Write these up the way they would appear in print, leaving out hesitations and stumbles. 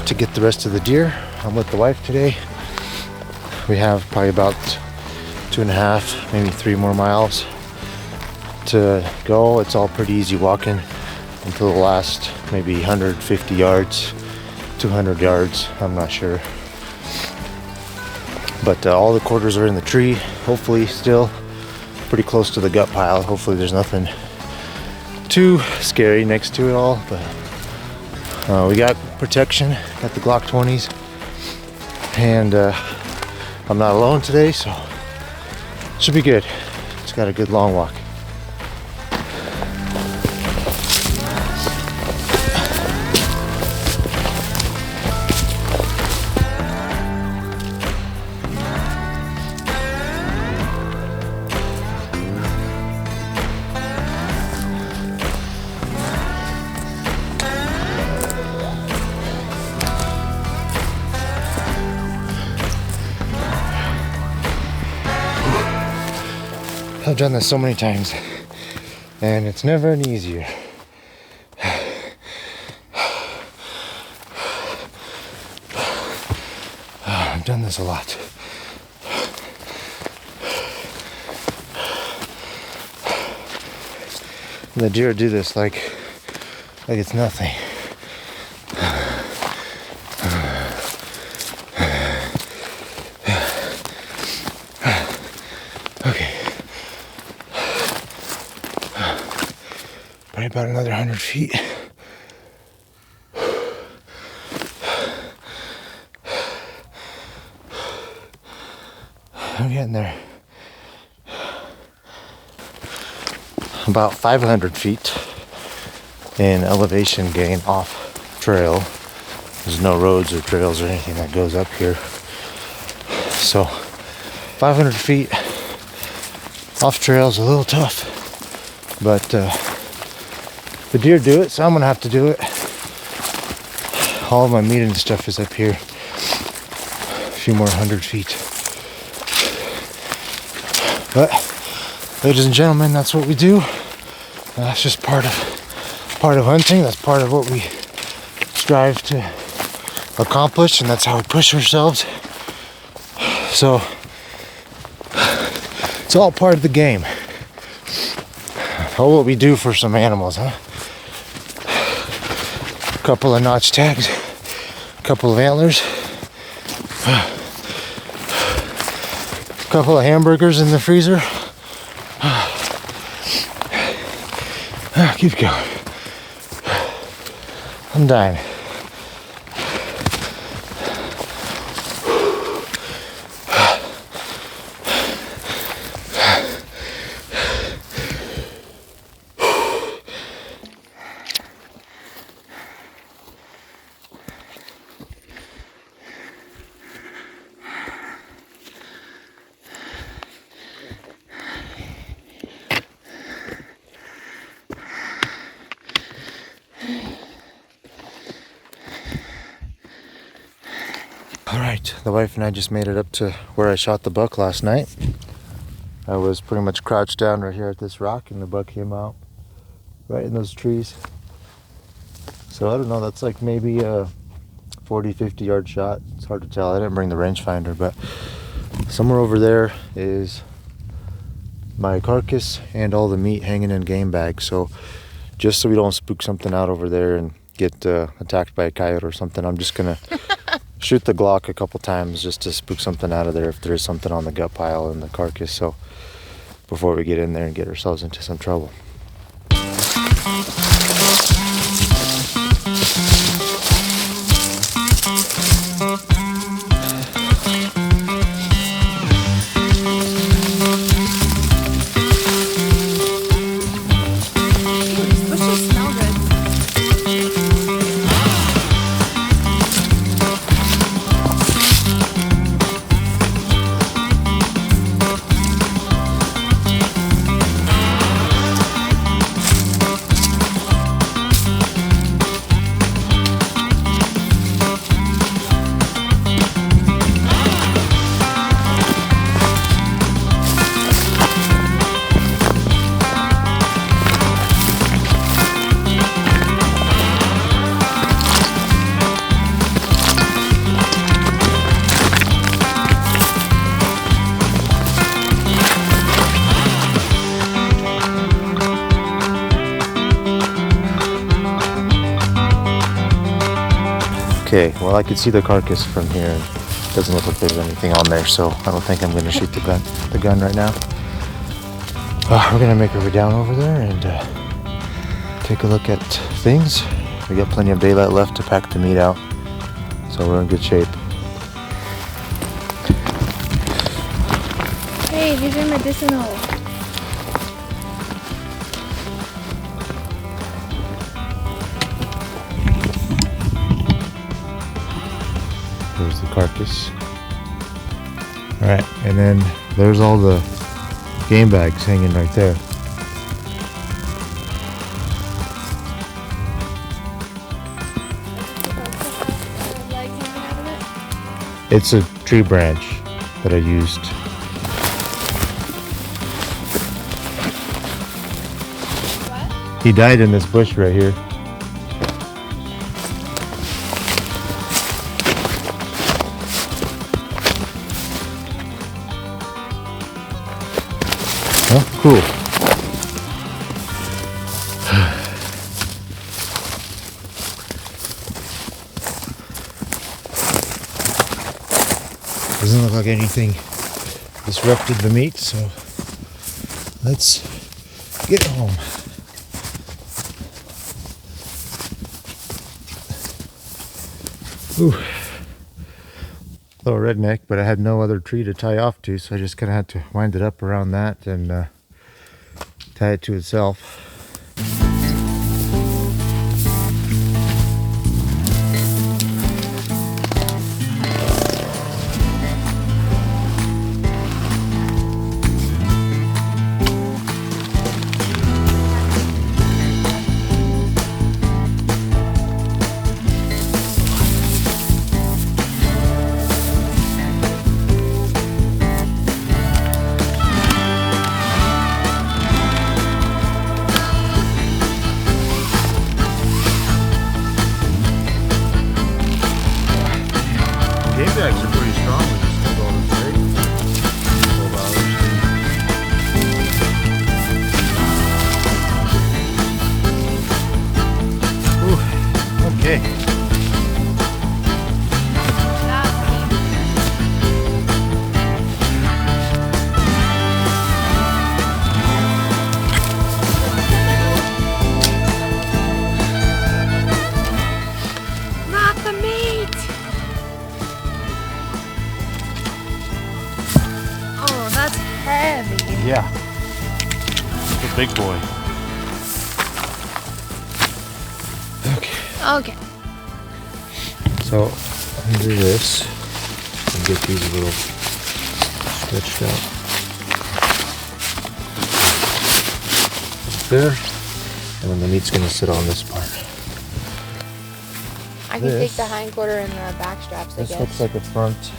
to get the rest of the deer. I'm with the wife today. We have probably about 2.5, maybe 3 more miles to go. It's all pretty easy walking until the last maybe 150 yards, 200 yards, I'm not sure. But all the quarters are in the tree, hopefully still pretty close to the gut pile. Hopefully there's nothing too scary next to it all, but we got protection, got the Glock 20s, and I'm not alone today, so should be good. Just got a good long walk. I've done this so many times, and it's never any easier. I've done this a lot. And the deer do this like it's nothing. Okay. Probably about another 100 feet. I'm getting there. About 500 feet in elevation gain off trail. There's no roads or trails or anything that goes up here. So 500 feet off trail is a little tough, but the deer do it, so I'm gonna have to do it. All of my meat and stuff is up here. A few more 100 feet. But ladies and gentlemen, that's what we do. That's just part of hunting. That's part of what we strive to accomplish, and that's how we push ourselves. So it's all part of the game. All what we do for some animals, huh? A couple of notch tags, a couple of antlers, a couple of hamburgers in the freezer. Keep going. I'm dying. Alright, the wife and I just made it up to where I shot the buck last night. I was pretty much crouched down right here at this rock, and the buck came out right in those trees. So I don't know, that's like maybe a 40-50 yard shot. It's hard to tell. I didn't bring the rangefinder, but somewhere over there is my carcass and all the meat hanging in game bags. So just so we don't spook something out over there and get attacked by a coyote or something, I'm just gonna shoot the Glock a couple times just to spook something out of there if there is something on the gut pile and the carcass, so before we get in there and get ourselves into some trouble. Okay, well I can see the carcass from here. It doesn't look like there's anything on there, so I don't think I'm going to shoot the gun right now. We're going to make our way down over there and take a look at things. We got plenty of daylight left to pack the meat out, so we're in good shape. Hey, these are medicinal. There's the carcass. Alright, and then there's all the game bags hanging right there. It's a tree branch that I used. What? He died in this bush right here. Oh, cool. Doesn't look like anything disrupted the meat, so let's get home. Ooh. Little redneck, but I had no other tree to tie off to, so I just kind of had to wind it up around that and tie it to itself. Game bags are pretty strong. We just hold all this weight. 12 hours. Ooh, okay. Not the meat! Oh, that's heavy. Yeah. It's a big boy. Okay. Okay. So, undo this and get these a little stretched out. There. And then the meat's going to sit on this part. I can take the hind quarter and the back straps, I guess. This looks like a front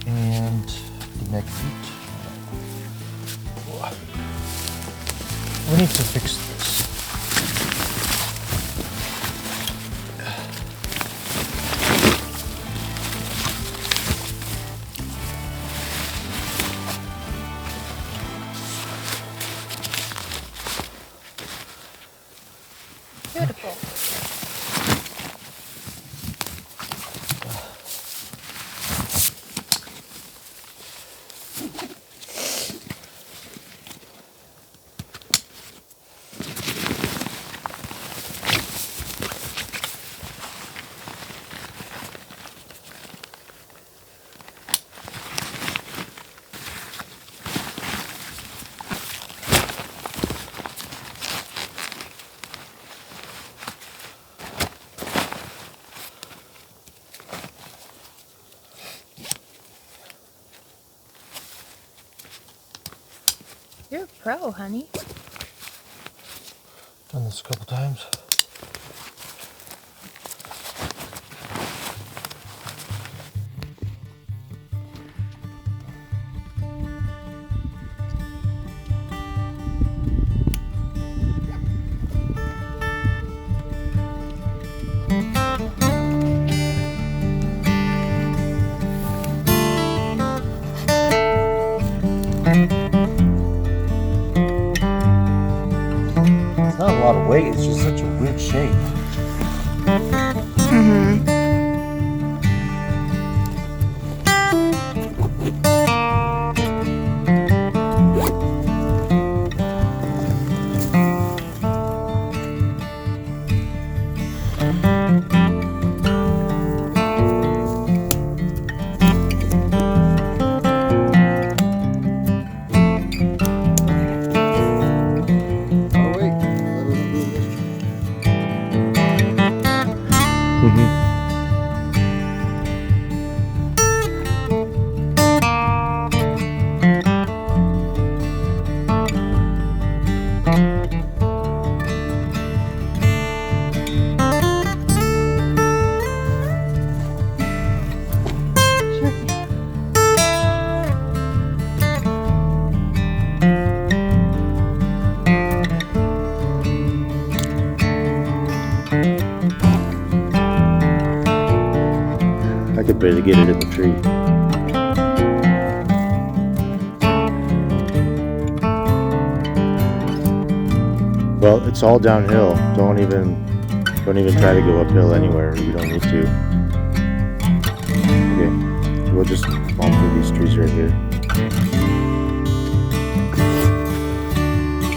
and the neck feet. We need to fix this. Beautiful. You're a pro, honey. Done this a couple times. It's not a lot of weight, it's just such a weird shape. Mm-hmm. way to get it in the tree. Well, it's all downhill. Don't even try to go uphill anywhere. You don't need to. Okay, we'll just bump through these trees right here.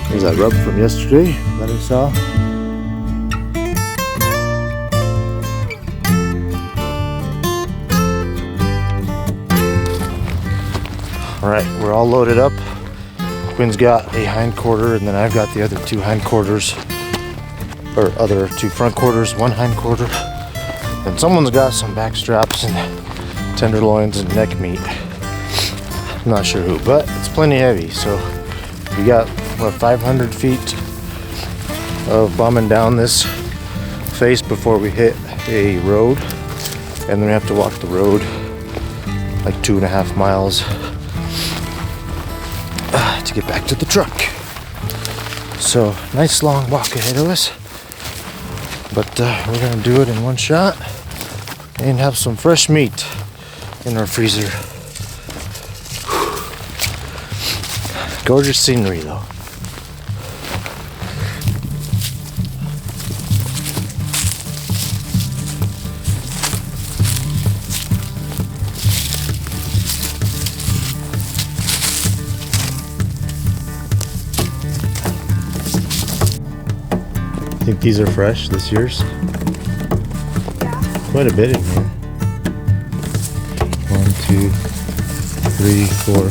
There's that rub from yesterday that I saw. Alright, we're all loaded up. Quinn's got a hind quarter, and then I've got the other two hind quarters, or other two front quarters, one hind quarter. And someone's got some back straps and tenderloins and neck meat. I'm not sure who, but it's plenty heavy. So we got, what, 500 feet of bombing down this face before we hit a road. And then we have to walk the road like 2.5 miles to get back to the truck. So nice long walk ahead of us, but we're gonna do it in one shot and have some fresh meat in our freezer. Gorgeous scenery though. I think these are fresh this year's. Yeah. Quite a bit in here. 1, 2, 3, 4,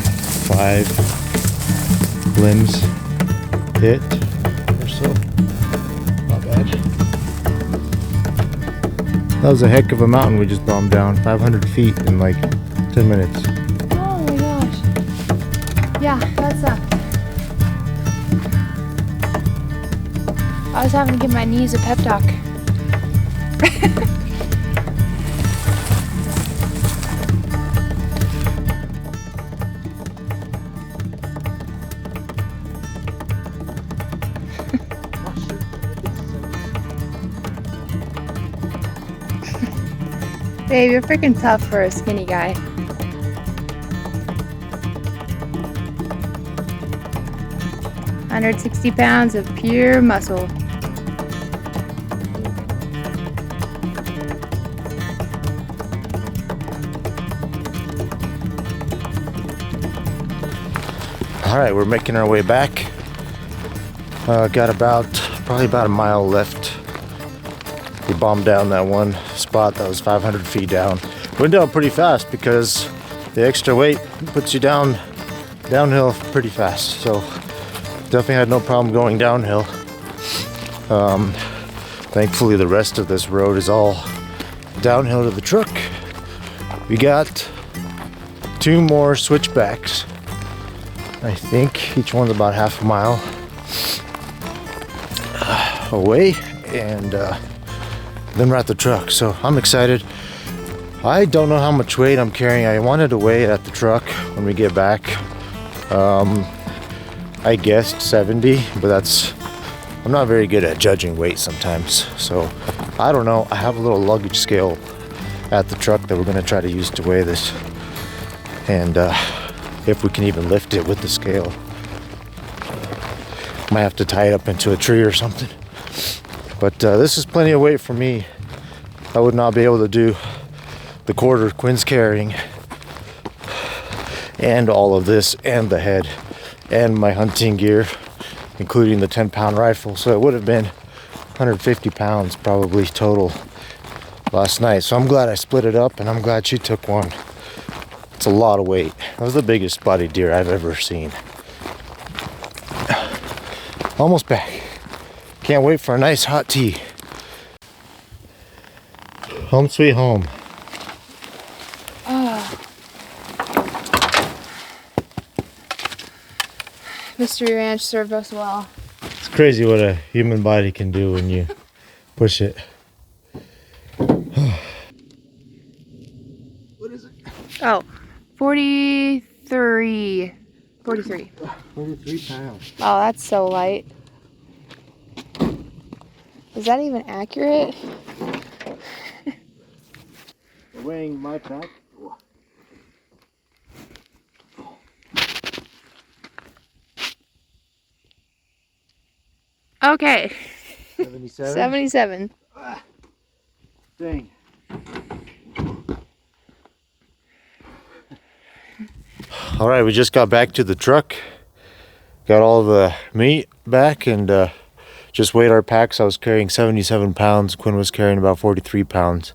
5 limbs hit or so. Not bad. That was a heck of a mountain we just bombed down. 500 feet in like 10 minutes. Oh my gosh. Yeah, that sucked. I was having to give my knees a pep talk. Babe, you're freaking tough for a skinny guy. $160 pounds of pure muscle. All right, we're making our way back. Got probably about a mile left. We bombed down that one spot that was 500 feet down. Went down pretty fast because the extra weight puts you downhill pretty fast. So definitely had no problem going downhill. Thankfully the rest of this road is all downhill to the truck. We got 2 more switchbacks. I think each one's about half a mile away, and then we're at the truck. So I'm excited. I don't know how much weight I'm carrying. I wanted to weigh it at the truck when we get back. I guessed 70, but I'm not very good at judging weight sometimes. So I don't know. I have a little luggage scale at the truck that we're gonna try to use to weigh this, and if we can even lift it with the scale. Might have to tie it up into a tree or something. But this is plenty of weight for me. I would not be able to do the quarter Quinn's carrying, and all of this, and the head, and my hunting gear, including the 10-pound rifle. So it would have been 150 pounds probably total last night. So I'm glad I split it up, and I'm glad she took one. It's a lot of weight. That was the biggest body deer I've ever seen. Almost back. Can't wait for a nice hot tea. Home sweet home. Mystery Ranch served us well. It's crazy what a human body can do when you push it. What is it? Oh, 43. 43. 43 pounds. Oh, that's so light. Is that even accurate? weighing my pack. Okay. 77? 77. Dang. All right, we just got back to the truck. Got all the meat back and just weighed our packs. I was carrying 77 pounds. Quinn was carrying about 43 pounds.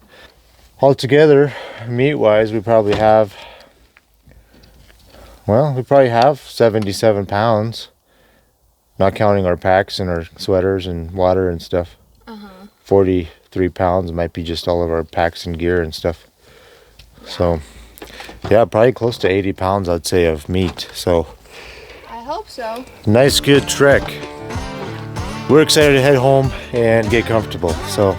Altogether, meat-wise, we probably have 77 pounds. Not counting our packs and our sweaters and water and stuff. 43 pounds might be just all of our packs and gear and stuff. So, yeah, probably close to 80 pounds, I'd say, of meat. So, I hope so. nice, good trek. We're excited to head home and get comfortable. So,